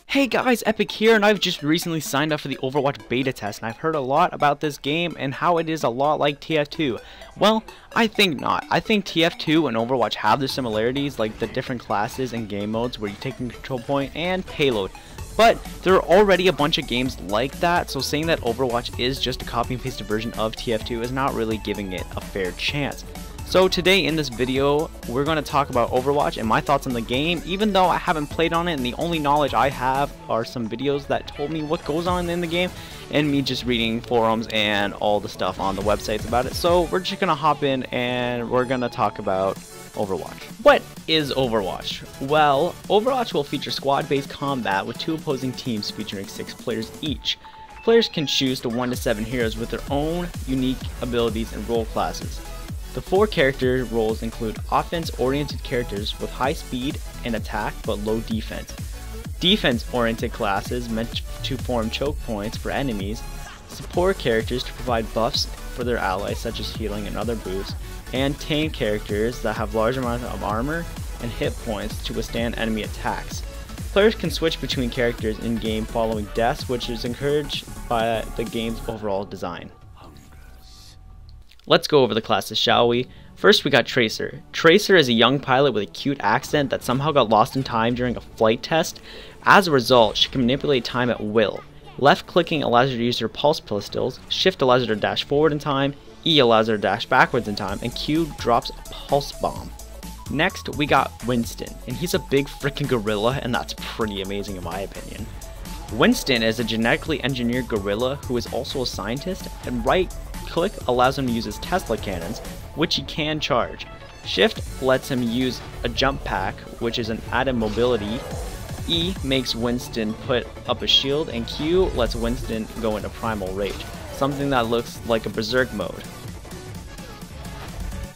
Hey guys, Epic here, and I've just recently signed up for the Overwatch beta test, and I've heard a lot about this game and how it is a lot like TF2. Well, I think not. I think TF2 and Overwatch have their similarities, like the different classes and game modes where you take a control point and payload. But there are already a bunch of games like that, so saying that Overwatch is just a copy and pasted version of TF2 is not really giving it a fair chance. So today in this video, we're going to talk about Overwatch and my thoughts on the game, even though I haven't played on it and the only knowledge I have are some videos that told me what goes on in the game and me just reading forums and all the stuff on the websites about it. So we're just going to hop in and we're going to talk about Overwatch. What is Overwatch? Well, Overwatch will feature squad-based combat with two opposing teams featuring 6 players each. Players can choose to 1 to 7 heroes with their own unique abilities and role classes. The 4 character roles include offense-oriented characters with high speed and attack but low defense, defense-oriented classes meant to form choke points for enemies, support characters to provide buffs for their allies such as healing and other boosts, and tank characters that have large amounts of armor and hit points to withstand enemy attacks. Players can switch between characters in-game following deaths, which is encouraged by the game's overall design. Let's go over the classes, shall we? First we got Tracer. Tracer is a young pilot with a cute accent that somehow got lost in time during a flight test. As a result, she can manipulate time at will. Left clicking allows her to use her pulse pistols, shift allows her to dash forward in time, E allows her to dash backwards in time, and Q drops a pulse bomb. Next we got Winston, and he's a big freaking gorilla, and that's pretty amazing in my opinion. Winston is a genetically engineered gorilla who is also a scientist, and right click allows him to use his Tesla cannons, which he can charge. Shift lets him use a jump pack, which is an added mobility. E makes Winston put up a shield, and Q lets Winston go into primal rage, something that looks like a berserk mode.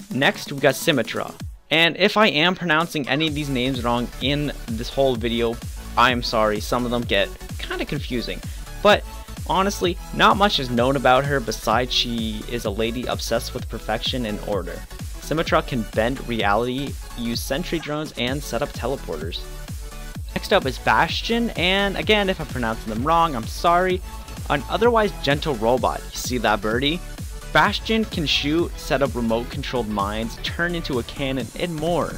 Next we got Symmetra, and if I am pronouncing any of these names wrong in this whole video, I'm sorry, some of them get kind of confusing, but honestly, not much is known about her besides she is a lady obsessed with perfection and order. Symmetra can bend reality, use sentry drones, and set up teleporters. Next up is Bastion, and again, if I'm pronouncing them wrong, I'm sorry. An otherwise gentle robot, you see that birdie? Bastion can shoot, set up remote controlled mines, turn into a cannon, and more.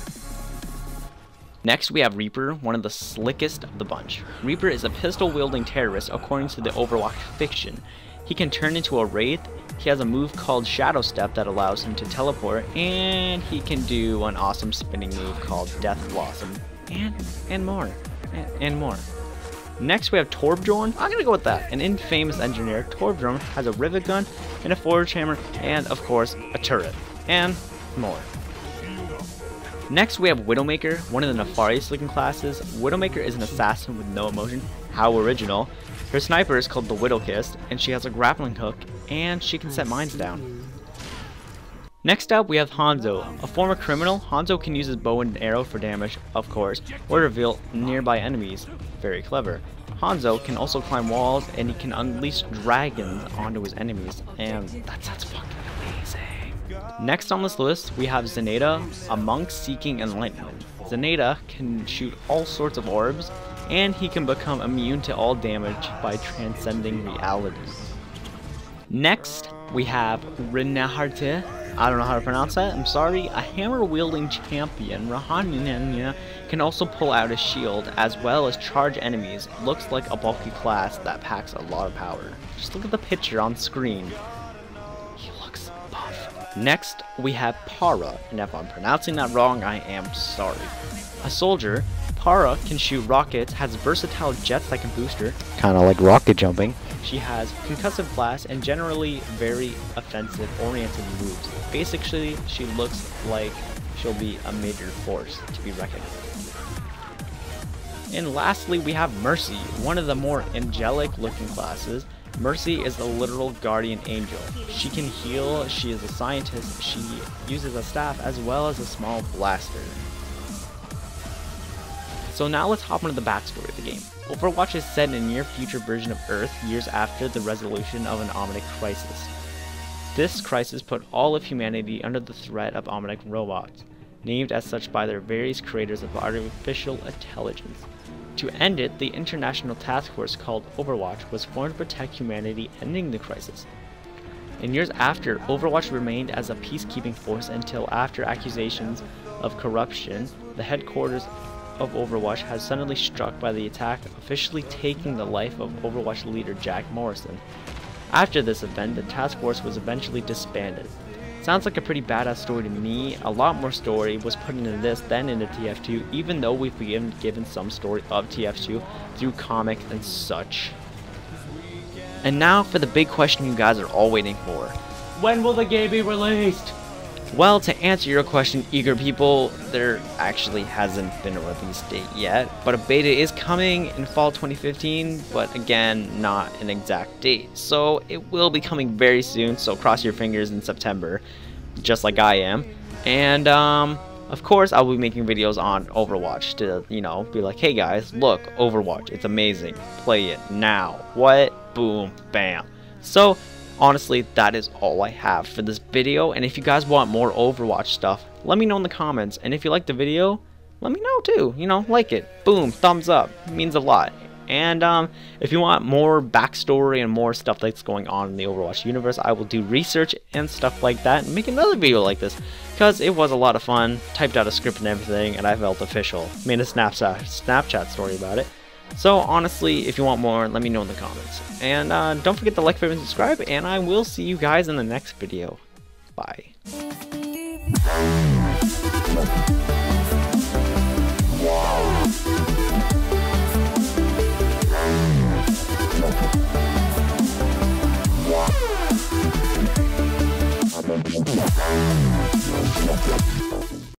Next we have Reaper, one of the slickest of the bunch. Reaper is a pistol-wielding terrorist according to the Overwatch fiction. He can turn into a wraith, he has a move called Shadow Step that allows him to teleport, and he can do an awesome spinning move called Death Blossom, and more. Next we have Torbjorn. I'm gonna go with that. An infamous engineer, Torbjorn has a rivet gun and a forge hammer, and of course a turret, and more. Next we have Widowmaker, one of the nefarious looking classes. Widowmaker is an assassin with no emotion. How original. Her sniper is called the Widowkiss, and she has a grappling hook, and she can set mines down. Next up we have Hanzo, a former criminal. Hanzo can use his bow and arrow for damage, of course, or reveal nearby enemies. Very clever. Hanzo can also climb walls, and he can unleash dragons onto his enemies, and that's fucking amazing. Next on this list, we have Zenyatta, a monk seeking enlightenment. Zenyatta can shoot all sorts of orbs, and he can become immune to all damage by transcending reality. Next, we have Reinhardt, I don't know how to pronounce that, I'm sorry, a hammer-wielding champion. Reinhardt can also pull out a shield, as well as charge enemies. Looks like a bulky class that packs a lot of power. Just look at the picture on screen. He looks buff. Next, we have Para, and if I'm pronouncing that wrong, I am sorry. A soldier, Para can shoot rockets, has versatile jets that can boost her, kinda like rocket jumping. She has concussive blast and generally very offensive oriented moves. Basically, she looks like she'll be a major force to be reckoned with. And lastly, we have Mercy, one of the more angelic looking classes. Mercy is a literal guardian angel. She can heal, she is a scientist, she uses a staff as well as a small blaster. So now let's hop into the backstory of the game. Overwatch is set in a near future version of Earth years after the resolution of an omnic crisis. This crisis put all of humanity under the threat of omnic robots, named as such by their various creators of artificial intelligence. To end it, the international task force called OverWatch was formed to protect humanity, ending the crisis. In years after, OverWatch remained as a peacekeeping force until after accusations of corruption, the headquarters of Overwatch has suddenly struck by the attack, officially taking the life of Overwatch leader Jack Morrison. After this event, the task force was eventually disbanded. Sounds like a pretty badass story to me. A lot more story was put into this than into TF2, even though we've been given some story of TF2 through comics and such. And now for the big question you guys are all waiting for. When will the game be released? Well, to answer your question, eager people, there actually hasn't been a release date yet, but a beta is coming in fall 2015, but again, not an exact date. So it will be coming very soon, so cross your fingers in September, just like I am. And of course, I'll be making videos on Overwatch to, you know, be like, hey guys, look, Overwatch, it's amazing, play it now. What? Boom, bam. So honestly, that is all I have for this video, and if you guys want more Overwatch stuff, let me know in the comments, and if you like the video, let me know too, you know, like it, boom, thumbs up, it means a lot. And if you want more backstory and more stuff that's going on in the Overwatch universe, I will do research and stuff like that and make another video like this, because it was a lot of fun, typed out a script and everything, and I felt official, made a Snapchat story about it. So honestly, if you want more, let me know in the comments. And don't forget to like, favorite, and subscribe, and I will see you guys in the next video. Bye. Wow.